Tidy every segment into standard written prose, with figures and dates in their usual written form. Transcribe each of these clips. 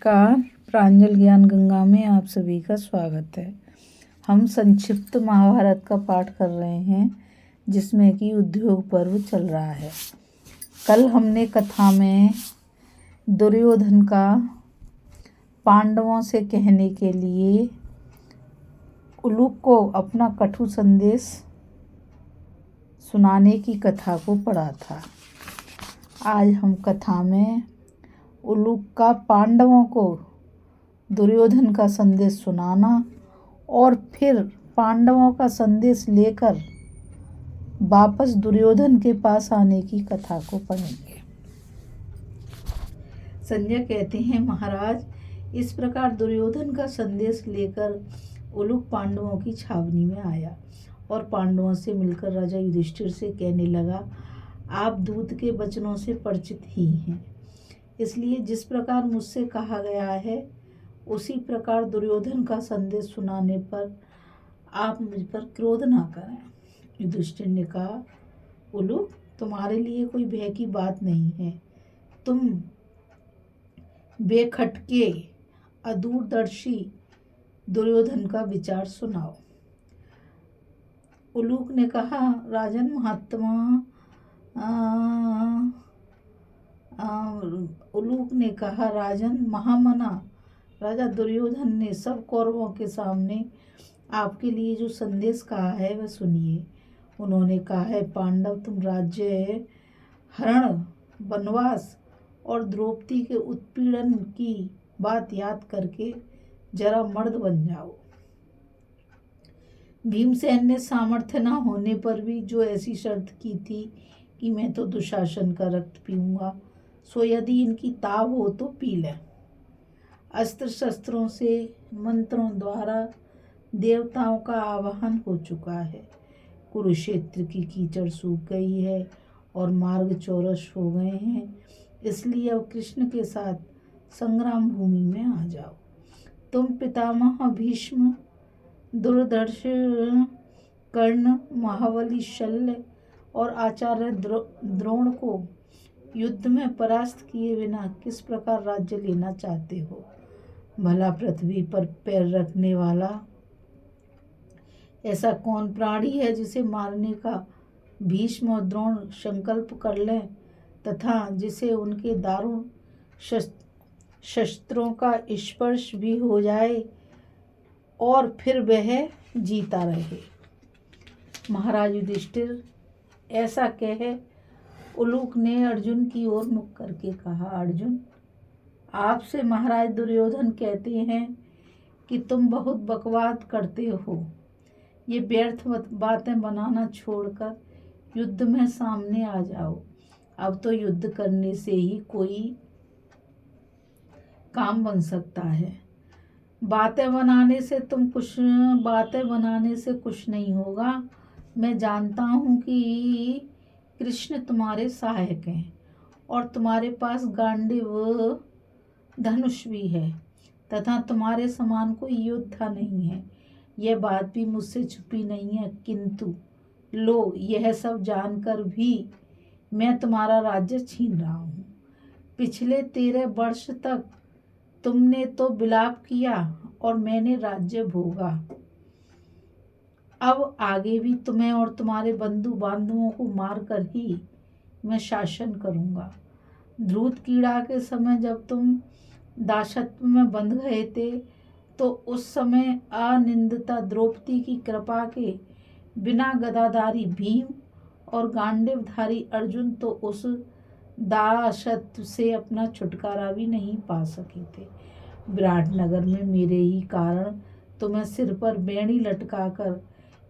नमस्कार। प्रांजल ज्ञान गंगा में आप सभी का स्वागत है। हम संक्षिप्त महाभारत का पाठ कर रहे हैं जिसमें कि उद्योग पर्व चल रहा है। कल हमने कथा में दुर्योधन का पांडवों से कहने के लिए उलूक को अपना कटु संदेश सुनाने की कथा को पढ़ा था। आज हम कथा में उलूक का पांडवों को दुर्योधन का संदेश सुनाना और फिर पांडवों का संदेश लेकर वापस दुर्योधन के पास आने की कथा को पढ़ेंगे। संजय कहते हैं, महाराज, इस प्रकार दुर्योधन का संदेश लेकर उलूक पांडवों की छावनी में आया और पांडवों से मिलकर राजा युधिष्ठिर से कहने लगा, आप दूत के वचनों से परिचित ही हैं, इसलिए जिस प्रकार मुझसे कहा गया है उसी प्रकार दुर्योधन का संदेश सुनाने पर आप मुझ पर क्रोध ना करें। युधिष्ठिर ने कहा, उलूक, तुम्हारे लिए कोई भय की बात नहीं है। तुम बेखटके अदूरदर्शी दुर्योधन का विचार सुनाओ। उलूक ने कहा, राजन महात्मा उलूक ने कहा, राजन महामना, राजा दुर्योधन ने सब कौरवों के सामने आपके लिए जो संदेश कहा है वह सुनिए। उन्होंने कहा है, पांडव, तुम राज्य हरण, वनवास और द्रौपदी के उत्पीड़न की बात याद करके जरा मर्द बन जाओ। भीमसेन ने सामर्थ्य न होने पर भी जो ऐसी शर्त की थी कि मैं तो दुशासन का रक्त पीऊंगा, सो यदि इनकी ताव हो तो पी लें। अस्त्र शस्त्रों से मंत्रों द्वारा देवताओं का आवाहन हो चुका है। कुरुक्षेत्र की कीचड़ सूख गई है और मार्ग चौरस हो गए हैं, इसलिए अब कृष्ण के साथ संग्राम भूमि में आ जाओ। तुम पितामह भीष्म, दुर्धर्ष, कर्ण, महाबली शल्य और आचार्य द्रोण को युद्ध में परास्त किए बिना किस प्रकार राज्य लेना चाहते हो? भला पृथ्वी पर पैर रखने वाला ऐसा कौन प्राणी है जिसे मारने का भीष्म और द्रोण संकल्प कर लें तथा जिसे उनके दारुण शस्त्रों का स्पर्श भी हो जाए और फिर वह जीता रहे? महाराज युधिष्ठिर, ऐसा कहे उलूक ने अर्जुन की ओर मुख करके कहा, अर्जुन, आपसे महाराज दुर्योधन कहते हैं कि तुम बहुत बकवाद करते हो। ये व्यर्थ बातें बनाना छोड़कर युद्ध में सामने आ जाओ। अब तो युद्ध करने से ही कोई काम बन सकता है। बातें बनाने से कुछ नहीं होगा। मैं जानता हूँ कि कृष्ण तुम्हारे सहायक हैं और तुम्हारे पास गांडीव धनुष भी है तथा तुम्हारे समान कोई योद्धा नहीं है। यह बात भी मुझसे छुपी नहीं है, किंतु लो, यह सब जानकर भी मैं तुम्हारा राज्य छीन रहा हूँ। पिछले 13 वर्ष तक तुमने तो विलाप किया और मैंने राज्य भोगा। अब आगे भी तुम्हें और तुम्हारे बंधु बांधवों को मारकर ही मैं शासन करूंगा। ध्रुत कीड़ा के समय जब तुम दासत्व में बंध गए थे तो उस समय अनिंदिता द्रौपदी की कृपा के बिना गदाधारी भीम और गांडीवधारी अर्जुन तो उस दासत्व से अपना छुटकारा भी नहीं पा सके थे। विराटनगर में मेरे ही कारण तुम्हें सिर पर बेड़ी लटकाकर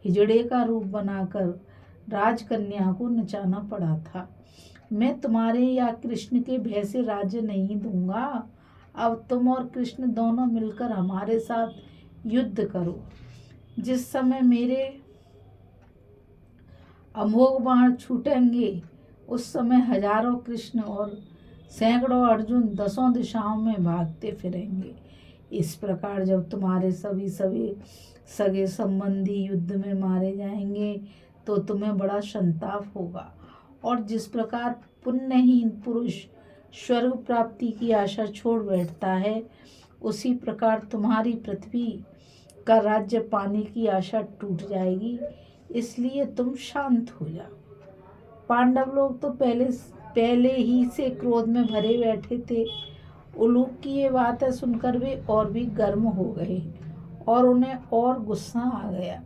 हिजड़े का रूप बनाकर राजकन्या को नचाना पड़ा था। मैं तुम्हारे या कृष्ण के भय से राज्य नहीं दूंगा। अब तुम और कृष्ण दोनों मिलकर हमारे साथ युद्ध करो। जिस समय मेरे अमोघ बाण छूटेंगे उस समय हजारों कृष्ण और सैकड़ों अर्जुन 10 दिशाओं में भागते फिरेंगे। इस प्रकार जब तुम्हारे सभी सगे संबंधी युद्ध में मारे जाएंगे तो तुम्हें बड़ा संताप होगा और जिस प्रकार पुण्यहीन पुरुष स्वर्ग प्राप्ति की आशा छोड़ बैठता है, उसी प्रकार तुम्हारी पृथ्वी का राज्य पाने की आशा टूट जाएगी। इसलिए तुम शांत हो जाओ। पांडव लोग तो पहले ही से क्रोध में भरे बैठे थे। उलूक की ये बातें सुनकर वे और भी गर्म हो गए और उन्हें और गुस्सा आ गया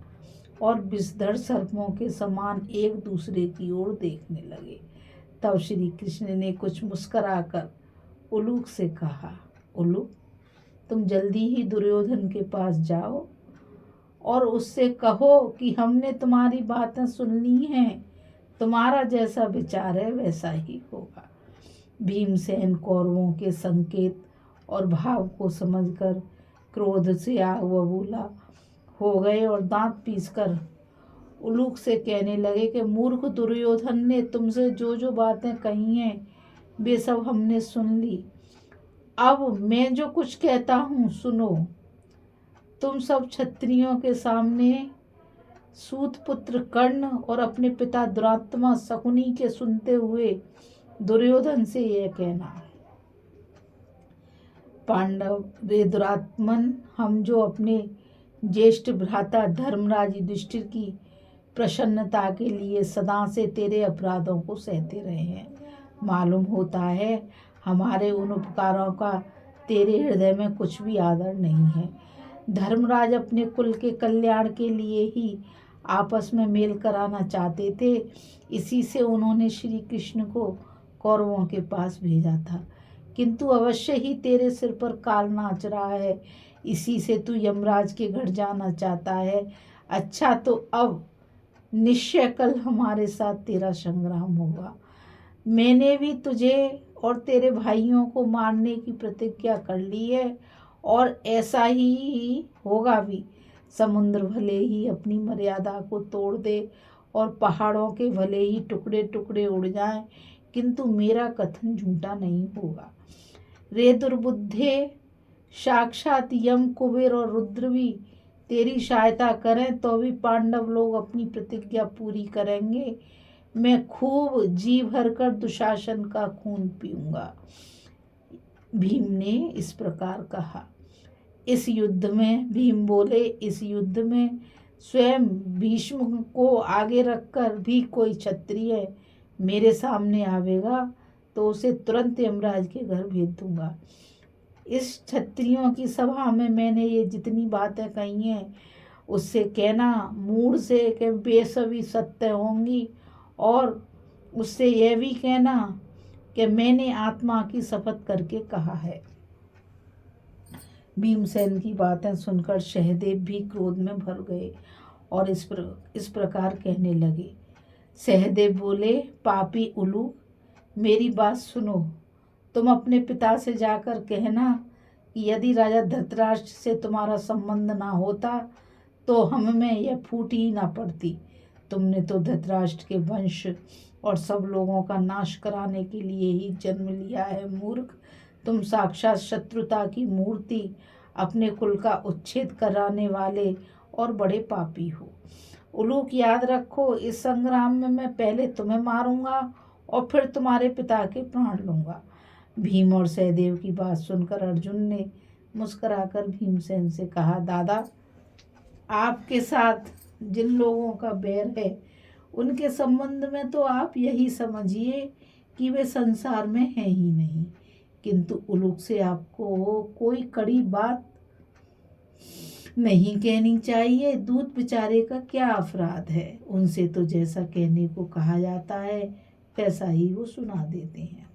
और विषधर सर्पों के समान एक दूसरे की ओर देखने लगे। तब श्री कृष्ण ने कुछ मुस्कुराकर उलूक से कहा, उलूक, तुम जल्दी ही दुर्योधन के पास जाओ और उससे कहो कि हमने तुम्हारी बातें सुन ली हैं, तुम्हारा जैसा विचार है वैसा ही होगा। भीमसेन कौरवों के संकेत और भाव को समझकर क्रोध से आग बबूला हो गए और दांत पीसकर उलूक से कहने लगे कि मूर्ख दुर्योधन ने तुमसे जो जो बातें कही हैं वे सब हमने सुन ली। अब मैं जो कुछ कहता हूँ सुनो। तुम सब क्षत्रियों के सामने सूत पुत्र कर्ण और अपने पिता दुरात्मा शकुनी के सुनते हुए दुर्योधन से यह कहना, पांडव रे दुरात्मन, हम जो अपने ज्येष्ठ भ्राता धर्मराज युधिष्ठिर की प्रसन्नता के लिए सदा से तेरे अपराधों को सहते रहे हैं, मालूम होता है हमारे उन उपकारों का तेरे हृदय में कुछ भी आदर नहीं है। धर्मराज अपने कुल के कल्याण के लिए ही आपस में मेल कराना चाहते थे, इसी से उन्होंने श्री कृष्ण को कौरवों के पास भेजा था, किंतु अवश्य ही तेरे सिर पर काल नाच रहा है, इसी से तू यमराज के घर जाना चाहता है। अच्छा, तो अब निश्चय कल हमारे साथ तेरा संग्राम होगा। मैंने भी तुझे और तेरे भाइयों को मारने की प्रतिज्ञा कर ली है और ऐसा ही होगा भी। समुद्र भले ही अपनी मर्यादा को तोड़ दे और पहाड़ों के भले ही टुकड़े टुकड़े उड़ जाएं, किंतु मेरा कथन झूठा नहीं होगा। रे दुर्बुद्धे, साक्षात यम, कुबेर और रुद्र भी तेरी सहायता करें तो भी पांडव लोग अपनी प्रतिज्ञा पूरी करेंगे। मैं खूब जी भरकर दुशासन का खून पीऊंगा। भीम ने इस प्रकार कहा। इस युद्ध में भीम बोले, इस युद्ध में स्वयं भीष्म को आगे रखकर भी कोई क्षत्रिय मेरे सामने आवेगा तो उसे तुरंत यमराज के घर भेज दूंगा। इस क्षत्रियों की सभा में मैंने ये जितनी बातें कही हैं उससे कहना मूढ़ से कि वे सभी सत्य होंगी, और उससे यह भी कहना कि मैंने आत्मा की शपथ करके कहा है। भीमसेन की बातें सुनकर सहदेव भी क्रोध में भर गए और इस प्रकार कहने लगे। सहदेव बोले, पापी उलूक, मेरी बात सुनो। तुम अपने पिता से जाकर कहना कि यदि राजा धृतराष्ट्र से तुम्हारा संबंध ना होता तो हम में यह फूट ही ना पड़ती। तुमने तो धृतराष्ट्र के वंश और सब लोगों का नाश कराने के लिए ही जन्म लिया है। मूर्ख, तुम साक्षात शत्रुता की मूर्ति, अपने कुल का उच्छेद कराने वाले और बड़े पापी हो। उलूक, याद रखो, इस संग्राम में मैं पहले तुम्हें मारूंगा और फिर तुम्हारे पिता के प्राण लूंगा। भीम और सहदेव की बात सुनकर अर्जुन ने मुस्कुराकर भीमसेन से कहा, दादा, आपके साथ जिन लोगों का बैर है उनके संबंध में तो आप यही समझिए कि वे संसार में हैं ही नहीं, किंतु उलूक से आपको कोई कड़ी बात नहीं कहनी चाहिए। दूत बेचारे का क्या अपराध है, उनसे तो जैसा कहने को कहा जाता है वैसा ही वो सुना देते हैं।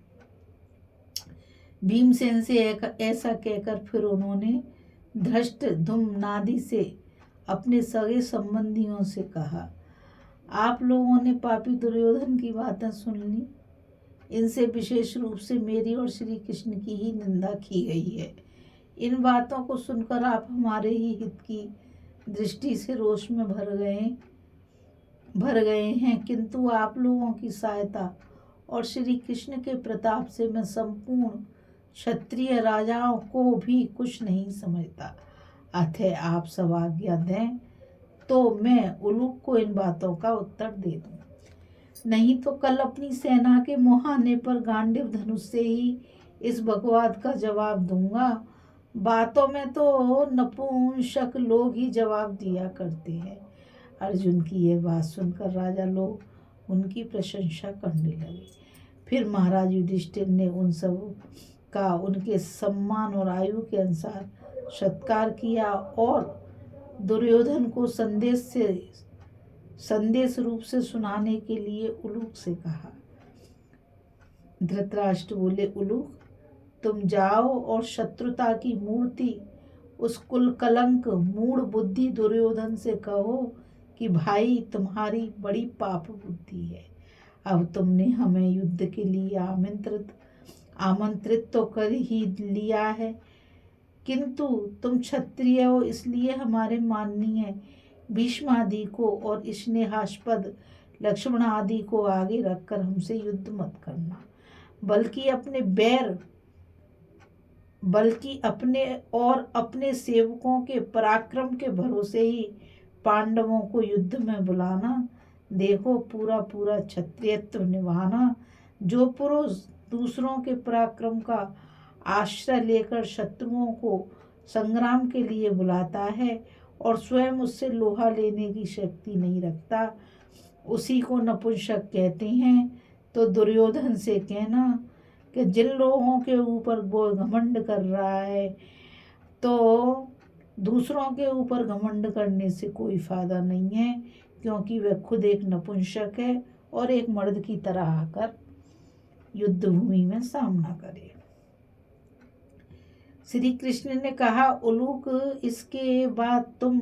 भीमसेन से ऐसा कहकर फिर उन्होंने धृष्ट धुम्नादि से अपने सगे संबंधियों से कहा, आप लोगों ने पापी दुर्योधन की बातें सुन ली। इनसे विशेष रूप से मेरी और श्री कृष्ण की ही निंदा की गई है। इन बातों को सुनकर आप हमारे ही हित की दृष्टि से रोष में भर गए हैं, किंतु आप लोगों की सहायता और श्री कृष्ण के प्रताप से मैं संपूर्ण क्षत्रिय राजाओं को भी कुछ नहीं समझता। अतः आप सब आज्ञा दें तो मैं उलूक को इन बातों का उत्तर दे दूं, नहीं तो कल अपनी सेना के मुहाने पर गांडीव धनुष से ही इस बकवाद का जवाब दूंगा। बातों में तो नपुंसक लोग ही जवाब दिया करते हैं। अर्जुन की यह बात सुनकर राजा लोग उनकी प्रशंसा करने लगे। फिर महाराज युधिष्ठिर ने उन सब का उनके सम्मान और आयु के अनुसार सत्कार किया और दुर्योधन को संदेश रूप से सुनाने के लिए उलूक से कहा। धृतराष्ट्र बोले, उलूक तुम जाओ और शत्रुता की मूर्ति उस कुल कलंक मूढ़ बुद्धि दुर्योधन से कहो कि भाई तुम्हारी बड़ी पाप बुद्धि है। अब तुमने हमें युद्ध के लिए आमंत्रित तो कर ही लिया है, किंतु तुम क्षत्रिय हो, इसलिए हमारे माननीय भीष्म आदि को और स्नेहास्पद लक्ष्मण आदि को आगे रखकर हमसे युद्ध मत करना, बल्कि अपने और अपने सेवकों के पराक्रम के भरोसे ही पांडवों को युद्ध में बुलाना। देखो, पूरा पूरा क्षत्रियत्व निभाना। जो पुरुष दूसरों के पराक्रम का आश्रय लेकर शत्रुओं को संग्राम के लिए बुलाता है और स्वयं उससे लोहा लेने की शक्ति नहीं रखता, उसी को नपुंसक कहते हैं। तो दुर्योधन से कहना कि जिन लोगों के ऊपर वो घमंड कर रहा है, तो दूसरों के ऊपर घमंड करने से कोई फायदा नहीं है, क्योंकि वह खुद एक नपुंसक है और एक मर्द की तरह आकर युद्ध भूमि में सामना करे। श्री कृष्ण ने कहा, उलूक इसके बाद तुम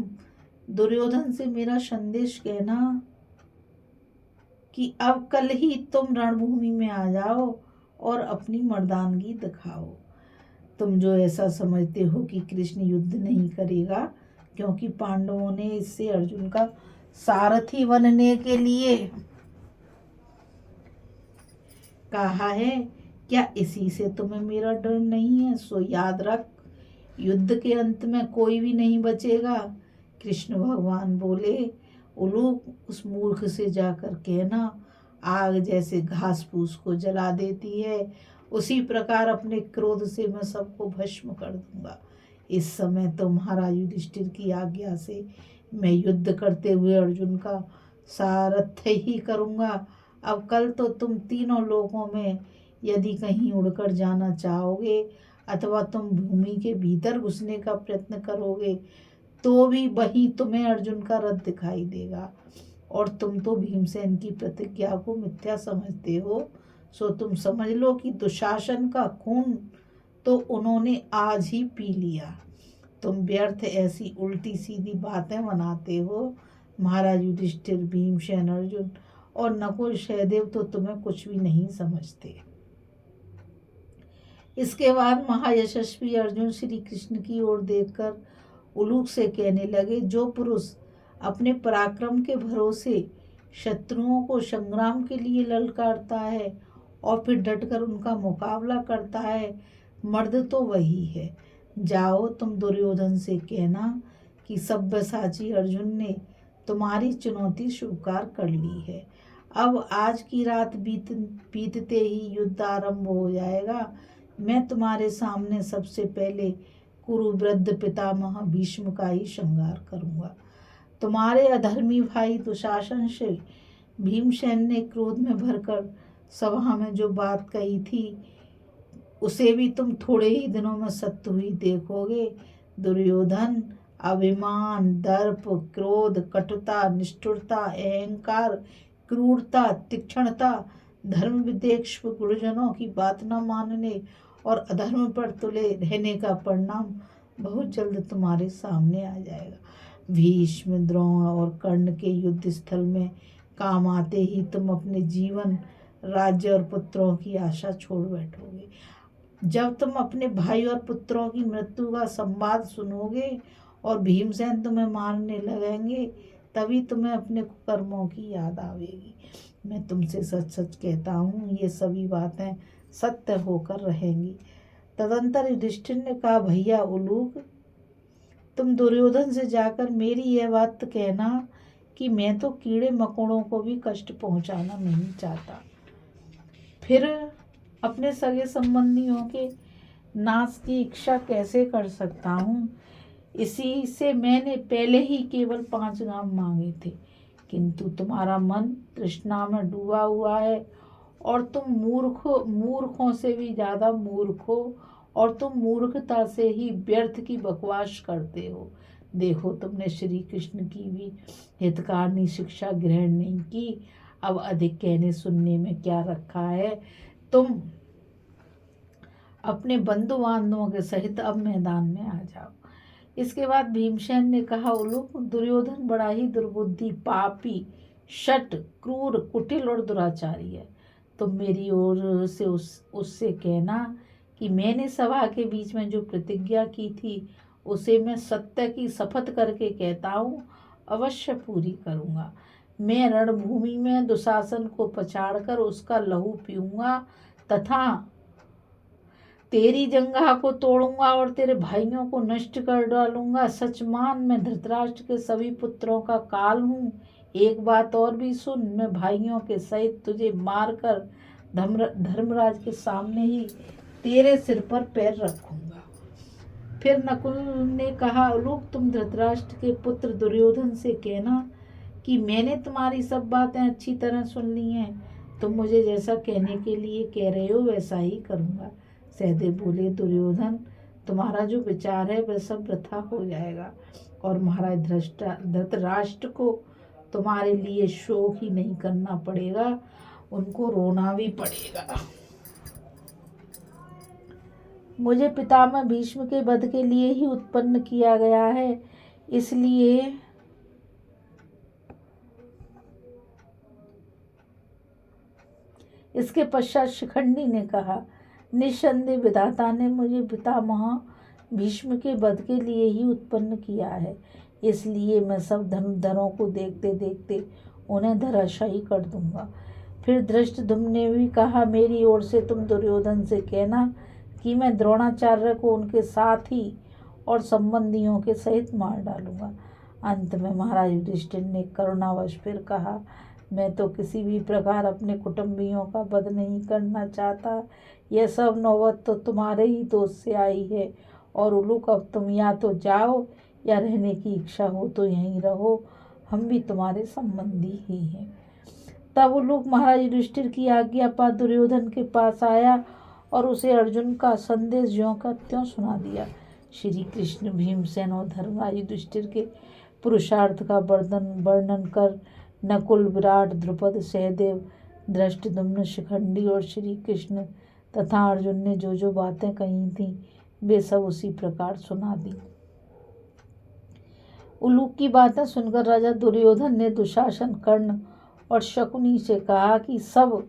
दुर्योधन से मेरा संदेश कहना कि अब कल ही तुम रणभूमि में आ जाओ और अपनी मर्दानगी दिखाओ। तुम जो ऐसा समझते हो कि कृष्ण युद्ध नहीं करेगा, क्योंकि पांडवों ने इससे अर्जुन का सारथी बनने के लिए कहा है, क्या इसी से तुम्हें मेरा डर नहीं है? सो याद रख, युद्ध के अंत में कोई भी नहीं बचेगा। कृष्ण भगवान बोले, उलूक उस मूर्ख से जाकर कहना, आग जैसे घास फूस को जला देती है, उसी प्रकार अपने क्रोध से मैं सबको भस्म कर दूंगा। इस समय तो महाराज युधिष्ठिर की आज्ञा से मैं युद्ध करते हुए अर्जुन का सारथ्य ही करूंगा। अब कल तो तुम तीनों लोकों में यदि कहीं उड़कर जाना चाहोगे अथवा तुम भूमि के भीतर घुसने का प्रयत्न करोगे, तो भी वहीं तुम्हें अर्जुन का रथ दिखाई देगा। और तुम तो भीमसेन की प्रतिज्ञा को मिथ्या समझते हो, सो तुम समझ लो कि दुशासन का खून तो उन्होंने आज ही पी लिया। तुम व्यर्थ ऐसी उल्टी सीधी बातें बनाते हो। महाराज युधिष्ठिर, भीमसेन, अर्जुन और नकुल सहदेव तो तुम्हें कुछ भी नहीं समझते। इसके बाद महायशस्वी अर्जुन श्री कृष्ण की ओर देखकर उलूक से कहने लगे, जो पुरुष अपने पराक्रम के भरोसे शत्रुओं को संग्राम के लिए ललकारता है और फिर डटकर उनका मुकाबला करता है, मर्द तो वही है। जाओ, तुम दुर्योधन से कहना कि सब्यसाची अर्जुन ने तुम्हारी चुनौती स्वीकार कर ली है। अब आज की रात बीतते ही युद्ध आरंभ हो जाएगा। मैं तुम्हारे सामने सबसे पहले कुरुवृद्ध पितामह भीष्म का ही श्रृंगार करूंगा। तुम्हारे अधर्मी भाई दुशासन से भीमसेन ने क्रोध में भरकर सभा में जो बात कही थी, उसे भी तुम थोड़े ही दिनों में सत्य हुई देखोगे। दुर्योधन अभिमान, दर्प, क्रोध, कटुता, निष्ठुरता, अहंकार, क्रूरता, तीक्ष्णता, धर्म विद्वेष, गुरुजनों की बात न मानने और अधर्म पर तुले रहने का परिणाम बहुत जल्द तुम्हारे सामने आ जाएगा। भीष्म, द्रोण और कर्ण के युद्ध स्थल में काम आते ही तुम अपने जीवन, राज्य और पुत्रों की आशा छोड़ बैठोगे। जब तुम अपने भाई और पुत्रों की मृत्यु का संवाद सुनोगे और भीमसेन तुम्हें मारने लगेंगे, तभी तुम्हें अपने कर्मों की याद आवेगी। मैं तुमसे सच सच कहता हूँ, ये सभी बातें सत्य होकर रहेंगी। तदंतर युधिष्ठिर ने कहा, भैया उलूक, तुम दुर्योधन से जाकर मेरी यह बात कहना कि मैं तो कीड़े मकोड़ों को भी कष्ट पहुंचाना नहीं चाहता। फिर अपने सगे संबंधियों के नाश की इच्छा कैसे कर सकता हूँ। इसी से मैंने पहले ही केवल 5 ग्राम मांगे थे, किंतु तुम्हारा मन तृष्णा में डूबा हुआ है और तुम मूर्खों से भी ज्यादा मूर्ख हो, और तुम मूर्खता से ही व्यर्थ की बकवास करते हो। देखो, तुमने श्री कृष्ण की भी हितकारिणी शिक्षा ग्रहण नहीं की। अब अधिक कहने सुनने में क्या रखा है। तुम अपने बंधु बांधवों के सहित अब मैदान में आ जाओ। इसके बाद भीमसेन ने कहा, उलूक, दुर्योधन बड़ा ही दुर्बुद्धि, पापी, शठ, क्रूर, कुटिल और दुराचारी है। तुम मेरी ओर से उससे कहना कि मैंने सभा के बीच में जो प्रतिज्ञा की थी उसे मैं सत्य की शपथ करके कहता हूँ, अवश्य पूरी करूँगा। मैं रणभूमि में दुशासन को पछाड़कर उसका लहू पीऊँगा तथा तेरी जंघा को तोड़ूंगा और तेरे भाइयों को नष्ट कर डालूंगा। सच मान, मैं धृतराष्ट्र के सभी पुत्रों का काल हूँ। एक बात और भी सुन, मैं भाइयों के सहित तुझे मारकर धर्मराज के सामने ही तेरे सिर पर पैर रखूंगा। फिर नकुल ने कहा, लोग, तुम धृतराष्ट्र के पुत्र दुर्योधन से कहना कि मैंने तुम्हारी सब बातें अच्छी तरह सुन ली हैं। तुम मुझे जैसा कहने के लिए कह रहे हो वैसा ही करूँगा। सहदेव बोले, दुर्योधन, तुम्हारा जो विचार है वह सब वृथा हो जाएगा और महाराज धृतराष्ट्र को तुम्हारे लिए शोक ही नहीं करना पड़ेगा, उनको रोना भी पड़ेगा। मुझे पितामह भीष्म के वध के लिए ही उत्पन्न किया गया है, इसलिए इसके पश्चात शिखंडी ने कहा, निस्संदेह विधाता ने मुझे पितामह भीष्म के वध के लिए ही उत्पन्न किया है, इसलिए मैं सब धनुर्धरों को देखते देखते उन्हें धराशायी कर दूंगा। फिर धृष्टद्युम्न ने भी कहा, मेरी ओर से तुम दुर्योधन से कहना कि मैं द्रोणाचार्य को उनके साथी और संबंधियों के सहित मार डालूंगा। अंत में महाराज युधिष्ठिर ने करुणावश फिर कहा, मैं तो किसी भी प्रकार अपने कुटुंबियों का वध नहीं करना चाहता। यह सब नौबत तो तुम्हारे ही दोष से आई है, और उलूक, अब तुम या तो जाओ या रहने की इच्छा हो तो यहीं रहो, हम भी तुम्हारे संबंधी ही हैं। तब उलूक महाराज युधिष्ठिर की आज्ञा पा दुर्योधन के पास आया और उसे अर्जुन का संदेश ज्यों का त्यों सुना दिया। श्री कृष्ण भीमसेन और धर्मराज युधिष्ठिर के पुरुषार्थ का वर्णन कर नकुल, विराट, द्रुपद, सहदेव, धृष्टद्युम्न, शिखंडी और श्री कृष्ण तथा अर्जुन ने जो जो बातें कही थीं वे सब उसी प्रकार सुना दी। उलूक की बातें सुनकर राजा दुर्योधन ने दुशासन, कर्ण और शकुनी से कहा कि सब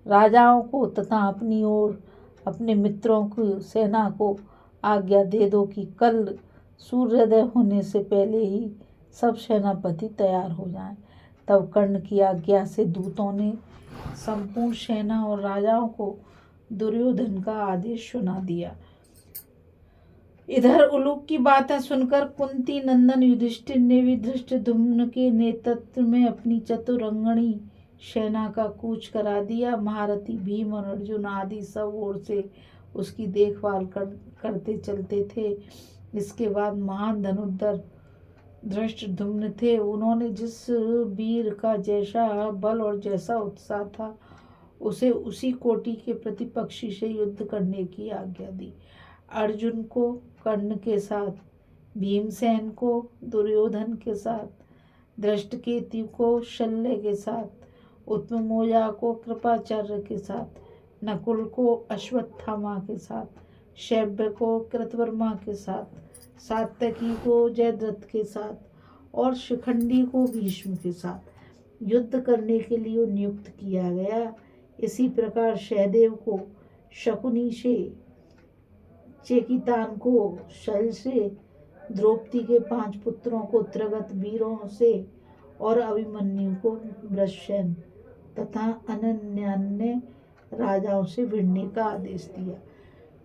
राजाओं को तथा अपनी ओर अपने मित्रों की सेना को आज्ञा दे दो कि कल सूर्योदय होने से पहले ही सब सेनापति तैयार हो जाएं। तब कर्ण की आज्ञा से दूतों ने संपूर्ण सेना और राजाओं को दुर्योधन का आदेश सुना दिया। इधर उलूक की बातें सुनकर कुंती नंदन युधिष्ठिर ने भी धृष्टद्युम्न के नेतृत्व में अपनी चतुरंगणी सेना का कूच करा दिया। महारथी भीम और अर्जुन आदि सब ओर से उसकी देखभाल करते चलते थे। इसके बाद महान धनुर्धर धृष्टद्युम्न थे। उन्होंने जिस वीर का जैसा बल और जैसा उत्साह था उसे उसी कोटि के प्रतिपक्षी से युद्ध करने की आज्ञा दी। अर्जुन को कर्ण के साथ, भीमसेन को दुर्योधन के साथ, धृष्टकेतु को शल्य के साथ, उत्तमौजा को कृपाचार्य के साथ, नकुल को अश्वत्थामा के साथ, शैब्य को कृतवर्मा के साथ, सात्यकी को जयद्रथ के साथ और शिखंडी को भीष्म के साथ युद्ध करने के लिए नियुक्त किया गया। इसी प्रकार सहदेव को शकुनी से, चेकितान को शल से, द्रौपदी के 5 पुत्रों को त्रिगत वीरों से और अभिमन्यु को वृषसेन तथा अन्य राजाओं से भिड़ने का आदेश दिया,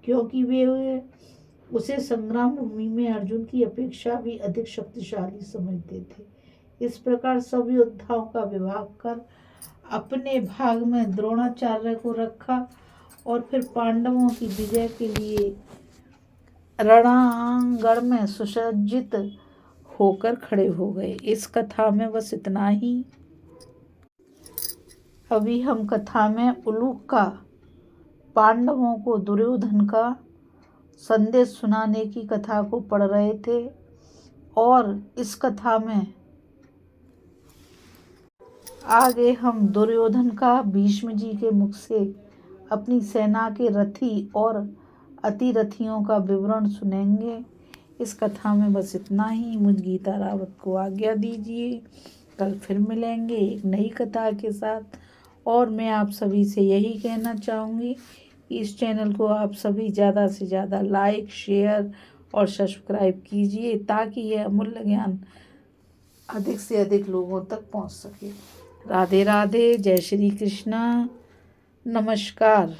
क्योंकि वे उसे संग्राम भूमि में अर्जुन की अपेक्षा भी अधिक शक्तिशाली समझते थे। इस प्रकार सब योद्धाओं का विभाग कर अपने भाग में द्रोणाचार्य को रखा और फिर पांडवों की विजय के लिए रणांगण में सुसज्जित होकर खड़े हो गए। इस कथा में बस इतना ही। अभी हम कथा में उलूक का पांडवों को दुर्योधन का संदेश सुनाने की कथा को पढ़ रहे थे और इस कथा में आगे हम दुर्योधन का भीष्म जी के मुख से अपनी सेना के रथी और अतिरथियों का विवरण सुनेंगे। इस कथा में बस इतना ही। मुझ गीता रावत को आज्ञा दीजिए। कल फिर मिलेंगे एक नई कथा के साथ। और मैं आप सभी से यही कहना चाहूँगी कि इस चैनल को आप सभी ज़्यादा से ज़्यादा लाइक, शेयर और सब्सक्राइब कीजिए ताकि यह अमूल्य ज्ञान अधिक से अधिक लोगों तक पहुँच सके। राधे राधे। जय श्री कृष्णा। नमस्कार।